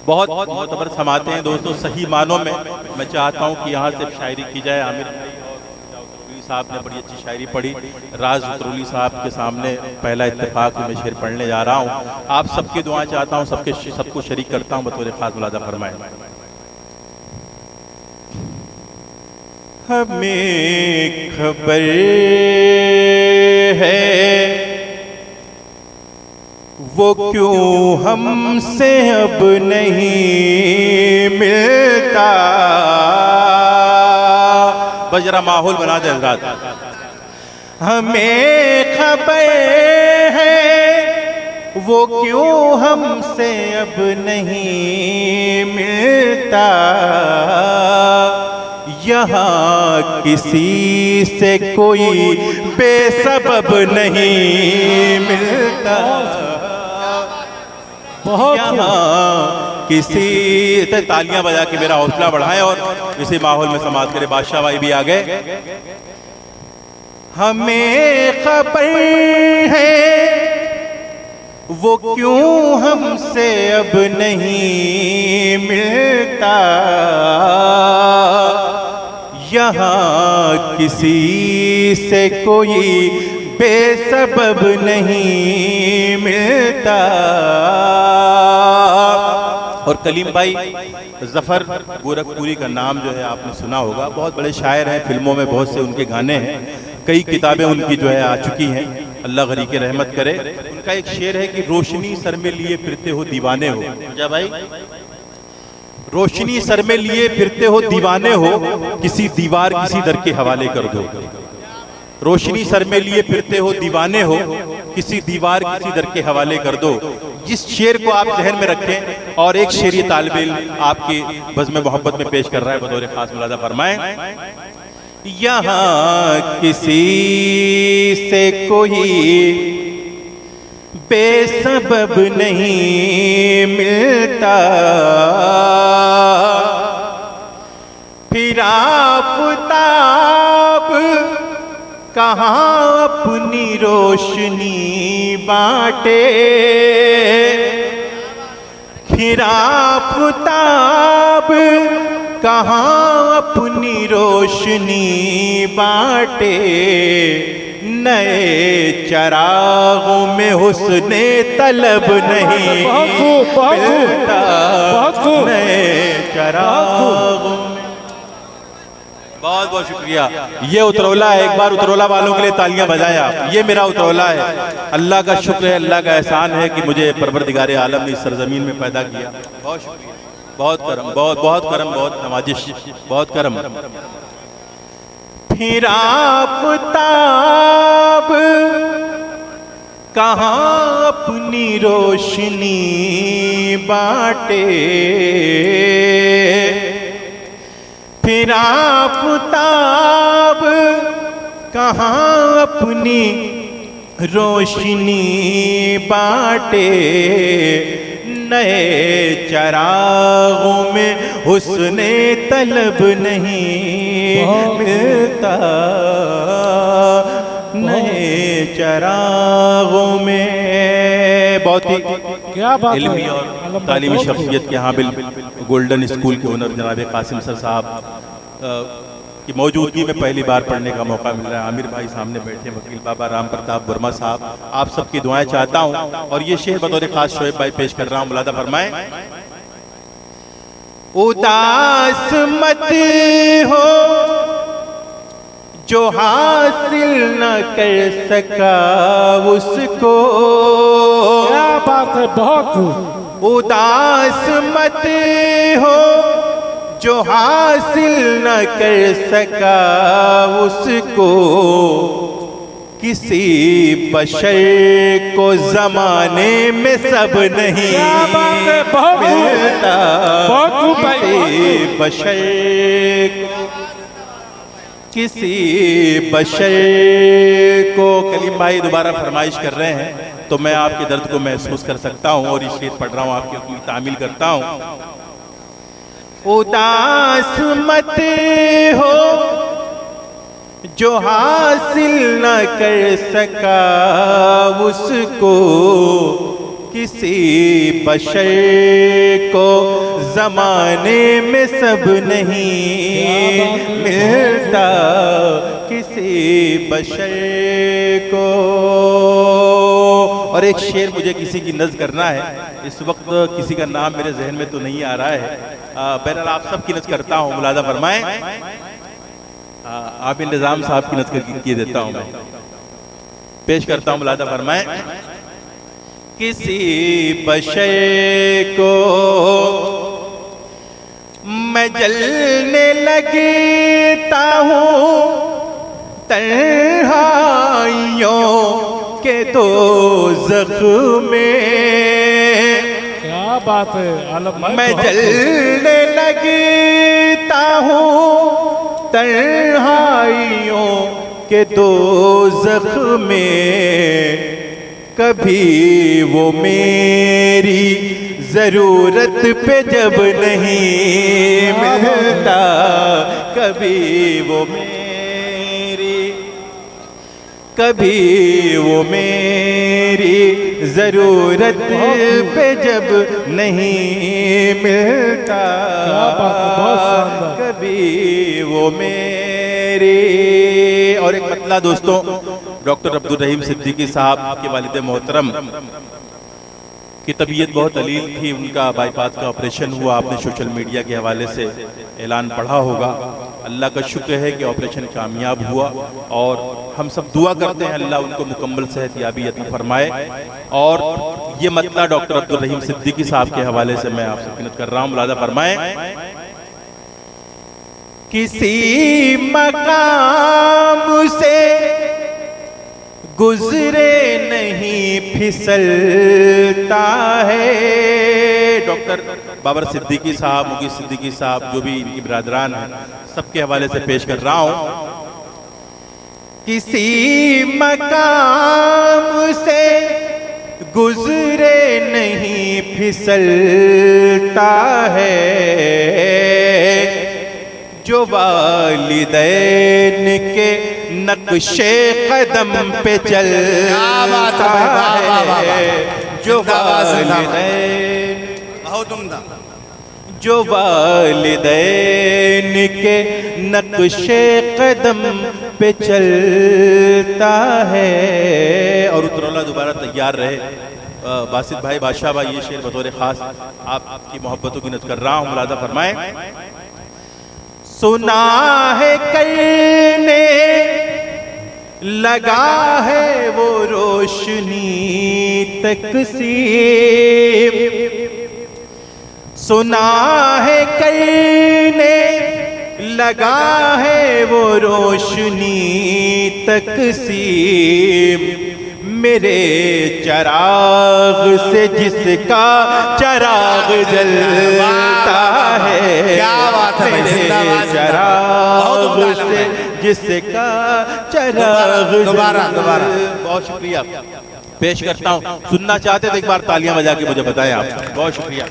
बहुत मोतबर समाते हैं दोस्तों सही मानों में। मैं चाहता हूँ कि यहाँ से शायरी की जाए। आमिर भाई साहब ने बड़ी अच्छी शायरी पढ़ी। राज उतरौली साहब के सामने पहला इत्तेफाक मैं शेर पढ़ने जा रहा हूँ। आप सबकी दुआएं चाहता हूँ, सबको शरीक करता हूँ, बतौर खास मुलाजा फरमाए। हमें खबर है वो क्यों हमसे अब नहीं मिलता। बस जरा माहौल बना दे हज़रात। हमें खबर है वो क्यों हमसे अब नहीं मिलता। यहाँ किसी से कोई बेसबब नहीं मिलता। यहाँ किसी से तालियां बजा के मेरा हौसला बढ़ाएं और इसी माहौल में समाज करे। बादशाह भाई भी आ गए। हमें खबर है वो क्यों हमसे अब नहीं मिलता। यहाँ किसी से कोई बेसबब नहीं मिलता। और कलीम भाई जफर गोरखपुरी का नाम जो है आपने सुना होगा। बहुत बड़े शायर हैं, फिल्मों में बहुत से उनके गाने हैं, कई किताबें उनकी जो है आ चुकी हैं। अल्लाह गरी के रहमत करे। उनका एक शेर है कि रोशनी सर में लिए फिरते हो दीवाने हो। क्या भाई? रोशनी सर में लिए फिरते हो दीवाने हो, किसी दीवार किसी दर के हवाले कर दो। रोशनी सर में लिए फिरते हो दीवाने हो, किसी दीवार किसी दर के हवाले कर दो। जिस शेर को आप जहन में रखें और एक शेर ये तालिब इल्म आपकी बज़्म मोहब्बत में पेश कर रहा है, बतौर खास मुलाज़ा फरमाएं। यहाँ किसी से कोई बेसबब नहीं मिलता। फिर आफ़ताब कहाँ अपनी रोशनी बांटे। फिर आफ़ताब कहाँ अपनी रोशनी बांटे। नए चरागों में हुस्ने तलब नहीं मिलता। नए चरागों में। बहुत बहुत शुक्रिया। ये उतरौला है, एक बार उतरौला वालों के लिए तालियां बजाएं आप। ये मेरा उतरौला है। अल्लाह का शुक्र है, अल्लाह का एहसान है कि मुझे परवरदिगार आलम ने इस सरजमीन में पैदा किया। बहुत शुक्रिया, बहुत करम, बहुत बहुत करम, बहुत नवाजिश, बहुत करम। फिर आफ़ताब कहाँ अपनी रोशनी बांटे। फिर आफ़ताब कहाँ अपनी रोशनी बांटे। नए चरागों में हुस्ने तलब नहीं मिलता। नए चरागों में। बहुत ही क्या बात इल्मी और तालीमी शख्सियत के हामिल गोल्डन स्कूल के ओनर जनाब कासिम सर साहब की मौजूदगी में पहली बार पढ़ने का मौका मिल रहा है। आमिर भाई सामने बैठे, वकील बाबा राम प्रताप वर्मा साहब, आप सबकी दुआएं चाहता हूं। और ये शेर बतौर खास शोएब भाई पेश कर रहा हूं, मुलादा फरमाएं। उदास मत हो जो हासिल न कर सका उसको। क्या बात है, बहुत। उदास मत हो जो हासिल न कर सका उसको। किसी बशर को जमाने में सब नहीं मिलता। किसी बशर किसी बशर को। कलीम भाई दोबारा फरमाइश कर रहे हैं तो मैं आपके दर्द को महसूस कर सकता हूँ और ये शेर पढ़ रहा हूँ, आपकी अपनी तामील करता हूँ। उदास मत हो जो हासिल न कर सका उसको। किसी बशर को जमाने में सब नहीं मिलता, किसी बशर को। और एक शेर मुझे किसी की नज़्म करना है, इस वक्त किसी का नाम मेरे जहन में तो नहीं आ रहा है, बहरहाल आप सब की नज़्म करता हूँ, मुलादा फरमाएं। आप इंतजाम साहब की नज़्म किए देता हूँ, मैं पेश करता हूँ, मुलादा फरमाएं। किसी बशर को मैं जलने लगता हूँ तन्हाइयों के दोज़ख में। क्या बात है आलम भाई, मैं जलने लगता हूँ तन्हाइयों के दोज़ख में। कभी वो मेरी जरूरत पे जब नहीं मिलता, कभी वो मेरी ज़रूरत पे जब नहीं मिलता, कभी वो मेरी। और एक मतला दोस्तों, डॉक्टर अब्दुल रहीम सिद्दीकी साहब के वालिद मोहतरम की तबीयत बहुत अलील थी, उनका बाईपास का ऑपरेशन हुआ। आपने सोशल मीडिया के हवाले से ऐलान पढ़ा होगा। अल्लाह का शुक्र है कि ऑपरेशन कामयाब हुआ और हम सब दुआ करते हैं अल्लाह उनको मुकम्मल सेहतयाबी अता फरमाए। और ये मतला डॉक्टर अब्दुल रहीम सिद्दीकी साहब के हवाले से मैं आपसे विनती कर रहा हूँ, मुलादा फरमाएं। किसी मकाम से गुजरे नहीं फिसलता है। डॉक्टर बाबर सिद्दीकी साहब, मुगी सिद्दीकी साहब, जो भी इनकी बिरादरान हैं, सबके हवाले से पेश कर रहा हूं। किसी मकाम से गुजरे नहीं फिसलता है, जो वालिदैन के नक्शे कदम पे चलता है, जो वालिदैन, जो वालिदैन के नक्शे कदम पे चलता है। और उतरौला दोबारा तैयार रहे। बासित भाई, बादशाह भाई, ये शेर बतौर खास आपकी मोहब्बतों की नज़र कर रहा हूँ, मुलादा फरमाएं। सुना है करने लगा है वो रोशनी तकसीम, सुना है करने लगा है वो रोशनी तकसीम। मेरे चराग से जिसका चराग जलता है, क्या बात है, मेरे चराग से जिसका चराग। दोबारा बहुत शुक्रिया पेश करता हूँ। सुनना चाहते तो एक बार तालियां बजा के मुझे बताएं आप। बहुत शुक्रिया।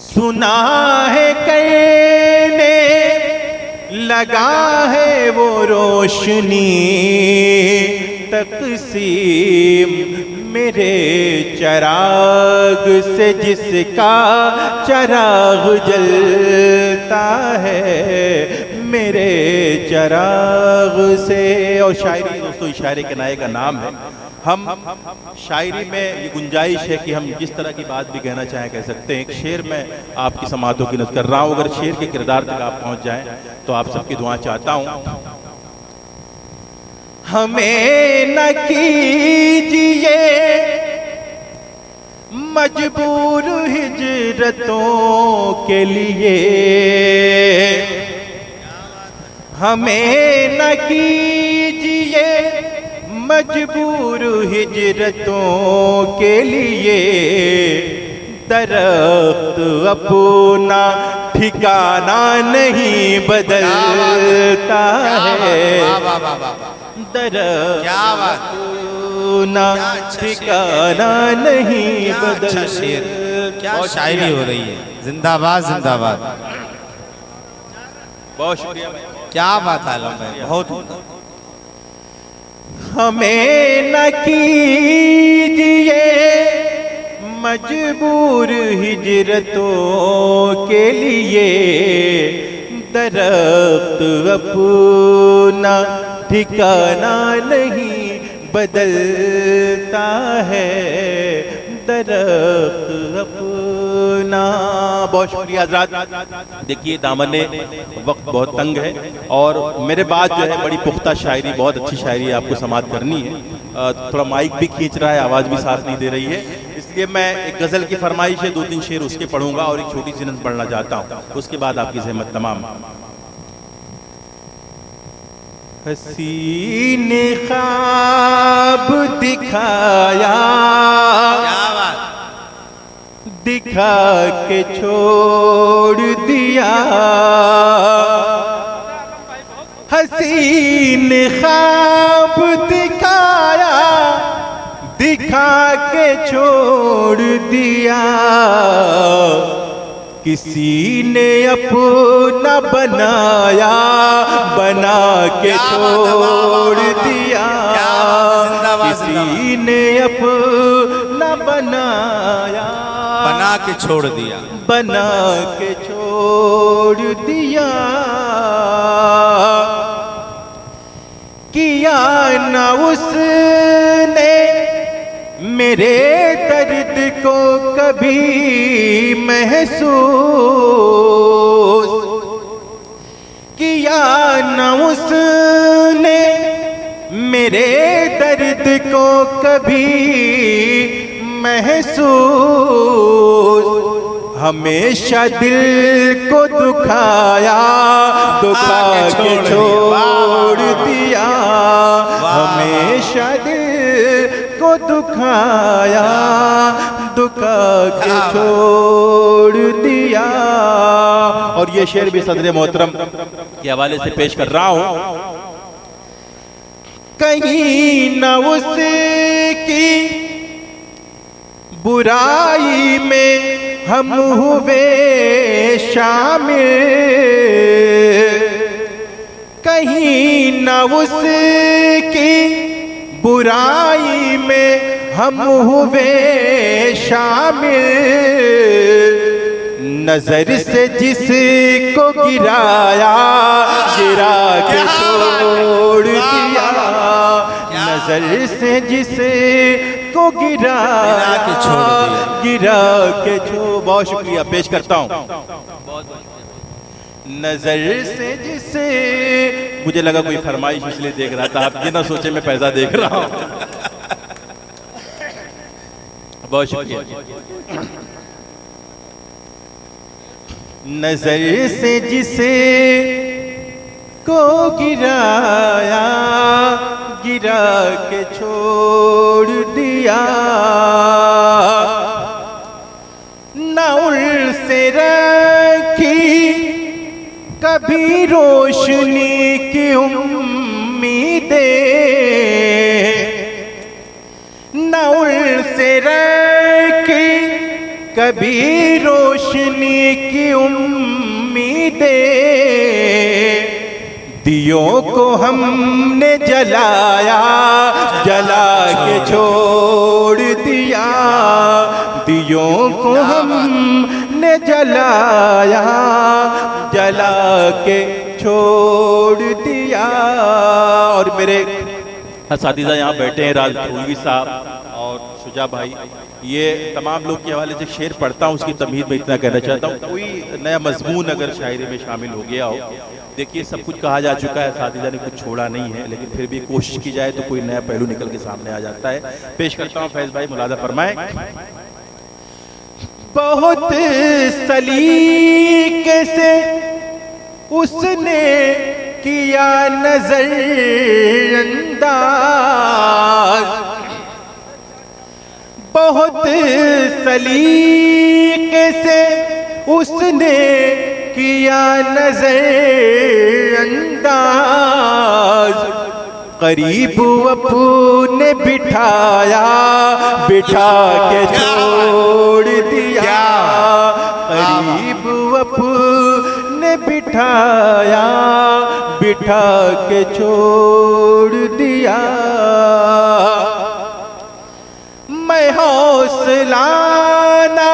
सुना है कहने लगा है वो रोशनी तकसीम, मेरे चराग से जिसका चराग जलता है, मेरे चराग से। और शायरी दोस्तों इशारे के नाये का नाम है। हम शायरी में ये गुंजाइश है कि हम जिस तरह की बात भी कहना चाहें कह सकते हैं। एक शेर में आपकी समातों की नज़र कर रहा हूँ, अगर शेर के किरदार तक आप पहुँच जाएं तो आप सबकी दुआ चाहता हूँ। हमें न कीजिए मजबूर हिजरतों के लिए, हमें न कीजिए मजबूर हिजरतों के लिए। दरख्त अपना ठिकाना नहीं बदलता है, दरख्त अपना ठिकाना नहीं बदलता। क्या शायरी हो रही है, जिंदाबाद जिंदाबाद। बहुत शुक्रिया, क्या बात है आलम भाई, बहुत। हमें न कीजिए मजबूर हिजरतों के लिए, दरख्त अपना ठिकाना नहीं बदलता है, दरख्त अपना। बहुत शुक्रिया हज़रात। देखिए दामन वक्त बहुत तंग है और मेरे बाद जो है बड़ी पुख्ता शायरी, बहुत अच्छी शायरी आपको समाअत करनी है। थोड़ा माइक भी खींच रहा है, आवाज़ भी साथ नहीं दे रही है, इसलिए मैं एक गज़ल की फरमाइश है, 2-3 शेर उसके पढ़ूंगा और एक छोटी सी नज़्म पढ़ना चाहता हूँ, उसके बाद आपकी ज़हमत तमाम। हसीन ख्वाब दिखाया, दिखा के छोड़ दिया, हसीन ख्वाब दिखाया, दिखा के छोड़ दिया, किसी ने अपना बनाया, बना के छोड़ दिया, किसी ने अपना बनाया, बना के छोड़ दिया, बना के छोड़ दिया, किया ना उसने मेरे दर्द को कभी महसूस, किया न उसने मेरे दर्द को कभी महसूस, हमेशा दिल को दुखाया, दुखा के छोड़ दिया, हमेशा दिल को दुखाया, दुखा के छोड़ दिया। और ये शेर भी सदर मोहतरम के हवाले से पेश कर रहा हूं। कहीं न उसकी बुराई में हम हुए शामिल, कहीं न उसकी बुराई में हम हुए शामिल, नजर से जिसको गिराया, गिरा के छोड़ दिया, नजर से जिसको गिराया, गिरा के छोड़। बहुत शुक्रिया पेश करता हूँ। नजर से जिसे, मुझे लगा कोई फरमाइश इसलिए देख रहा था, आप ये ना सोचे मैं पैसा देख रहा हूँ। बहुत शुक्रिया। नजर से जिसे को गिराया, गिरा के छोड़ दिया, ना उनसे रखी कभी रोशनी की उम्मीदें, न उनसे रखी कभी रोशनी की उम्मीदें, दियों को हमने जलाया, जला के छोड़ दिया, दियों को हमने जलाया, जला के छोड़ दिया। और मेरे असातिज़ा यहाँ बैठे हैं, राज फूलवी साहब और शुजा भाई, ये तमाम लोग के हवाले से शेर पढ़ता हूँ, उसकी तमहीद में इतना कहना चाहता हूँ, कोई नया मजमून अगर शायरी में शामिल हो गया हो। देखिए सब कुछ कहा जा चुका है, असातिज़ा ने कुछ छोड़ा नहीं है, लेकिन फिर भी कोशिश की जाए तो कोई नया पहलू निकल के सामने आ जाता है। पेश करता हूँ, फैज भाई मुलाजा फरमाएं। बहुत सलीके से उसने किया नजरअंदाज, बहुत सलीके से उसने किया नजरअंदाज, करीब अपने बिठाया, बिठा के छोड़ दिया, करीब अपने बिठाया, बिठा के छोड़ दिया। हौसला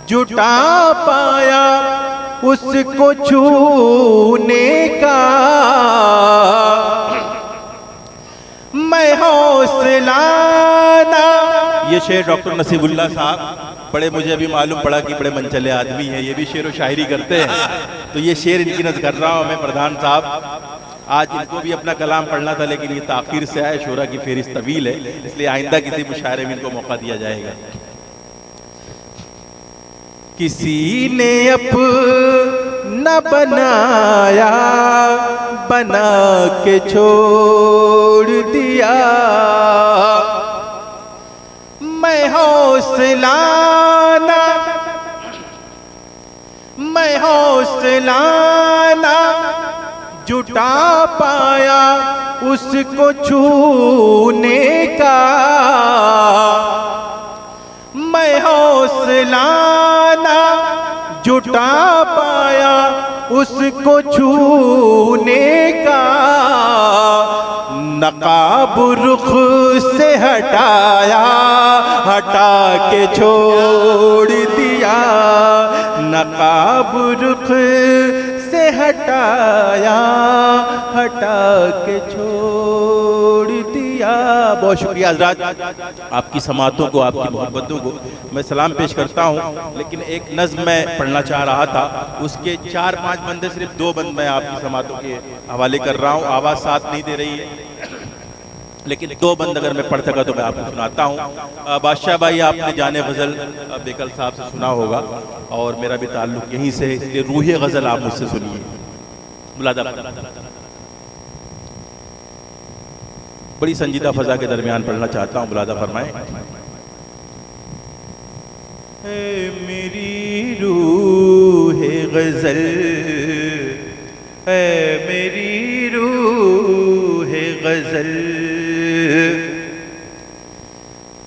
जुटा पाया उसको छूने का, मैं हौसला ना। ये शेर डॉक्टर नसीबुल्लाह साहब बड़े, मुझे अभी मालूम पड़ा कि बड़े मनचले आदमी हैं, ये भी शेर व शायरी करते हैं। तो ये शेर इनकी नज़र कर रहा हूँ मैं प्रधान साहब। आज इनको भी अपना कलाम पढ़ना था लेकिन ये ताख़ीर से आए, शोरा की फेरिस्त तवील है, इसलिए आइंदा किसी मुशायरे में इनको मौका दिया जाएगा। किसी ने अपना बनाया, बना के छोड़ दिया, मैं हौसला ना, मैं हौसला ना जुटा पाया उसको छूने का, मैं हौसला ना जुटा पाया उसको छूने का, नकाब रुख से हटाया, हटा के छोड़ दिया, नकाब रुख से हटाया, हटा के छोड़ दिया। बहुत शुक्रिया हज़रात, आपकी समातों को, आपकी मोहब्बतों को मैं सलाम पेश करता हूँ। लेकिन एक नज़्म मैं पढ़ना चाह रहा था, उसके 4-5 बंदे, सिर्फ 2 बंद मैं आपकी समातों के हवाले कर रहा हूँ। आवाज़ साथ नहीं दे रही है लेकिन 2 बंद अगर मैं पढ़ सका तो मैं आपको सुनाता हूँ। बादशाह भाई, आपने जाने गज़ल बेकल साहब से सुना होगा और मेरा भी ताल्लुक़ यहीं से है, इसलिए रूहे गज़ल आप मुझसे सुनिए। मुलादा बड़ी संजीदा फ़ज़ा के दरमियान पढ़ना चाहता हूँ, मुलादा फरमाएं। मेरी रूह गज़ल, मेरी रूह गज़ल,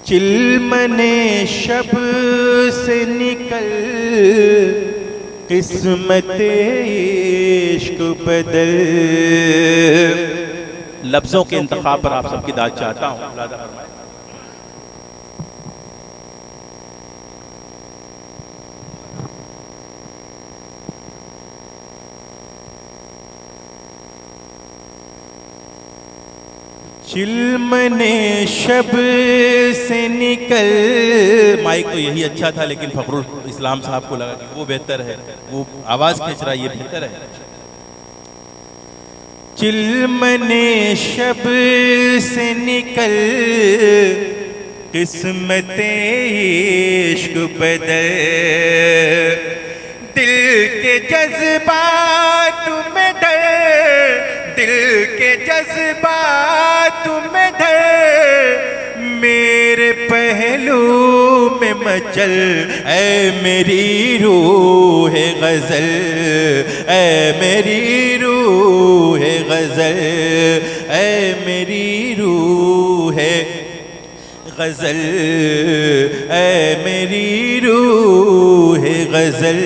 चिलमने शब से निकल किस्मत इश्क बदल। लफ्ज़ों के इंतखाब पर आप सबकी दाद चाहता हूँ। चिलमने शब से निकल, माइक तो यही अच्छा था लेकिन फ़खरुल इस्लाम साहब को लगा कि वो बेहतर है, वो आवाज़ खींच रहा है, ये बेहतर है। चिलमने शब से निकल किस्मत इश्क बदल, दिल के जज्बात में डर, दिल के जज्बात में डर, मेरे पहलू में मचल, ऐ मेरी रूह गज़ल, ऐ मेरी रूह गज़ल, ऐ मेरी रूह गज़ल, ऐ मेरी रूह गज़ल।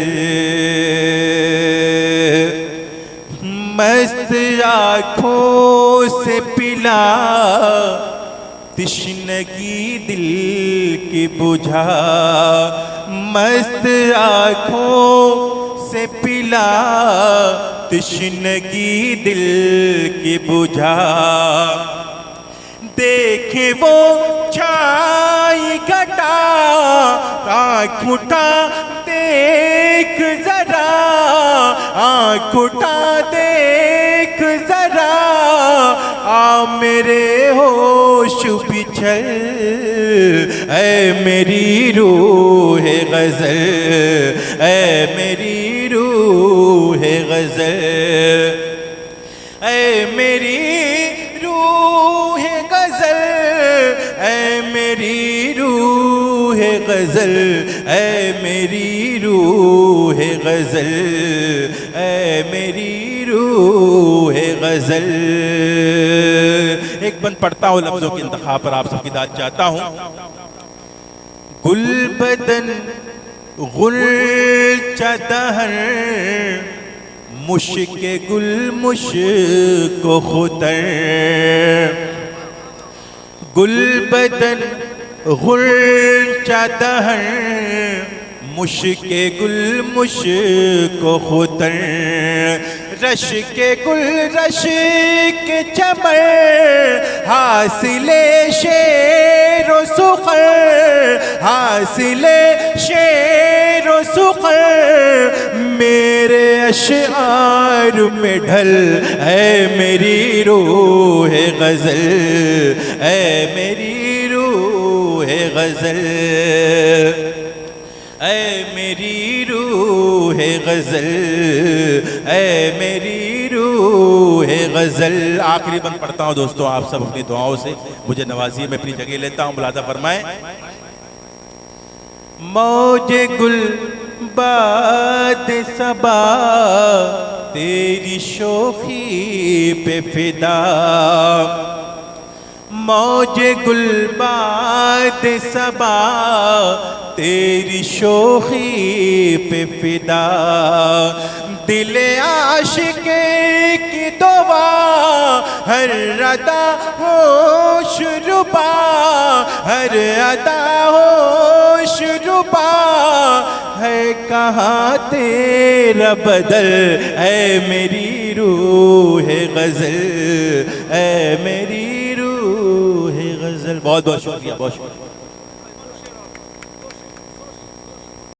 मस्त आँखों से पिला तिश्नगी दिल की बुझा, मस्त आँखों से पिला तिश्नगी दिल की बुझा, देखे वो छाई घटा, आँख उठा देख जरा, आँख उठा देख जरा, आ मेरे होश बिछल, ऐ मेरी रूह गज़ल, ऐ मेरी रूह गज़ल, ऐ मेरी रूह गज़ल, ऐ मेरी रूह गज़ल, ऐ मेरी रूह गज़ल, ऐ मेरी रूह गज़ल। एक बंद पढ़ता हूँ, लफ्ज़ों के इंतखाब पर आप सबकी दाद चाहता हूँ। गुल बदन गुल चदहर, मुश्क गुल मुश्क खुतर, गुल बदन गुलचा दहर मुश्के गुल मुश्को खुतर रश के गुल रश के चमर हासिले शेर सुखर हासिले शेर सुखर मेरे अशआर में ढल है मेरी रूह गज़ल है मेरी रूह गज़ल ऐ मेरी रूह गज़ल ऐ मेरी रूह गज़ल। आखिरी बंद पढ़ता हूँ दोस्तों, आप सब अपनी दुआओं से मुझे नवाजिए, मैं अपनी जगह लेता हूँ, मुलादा फरमाएं। मौजे गुल बाद सबा तेरी शोखी पे फिदा मौजे गुलबाद सबा तेरी शोखी पे फिदा दिल आशिक़ की दुआ हर अदा होश रुबा हर अदा होश रुबा है कहाँ तेरा बदल है मेरी रूह गज़ल है मेरी रूह गज़ल। बहुत बहुत शुक्रिया, बहुत शुक्रिया।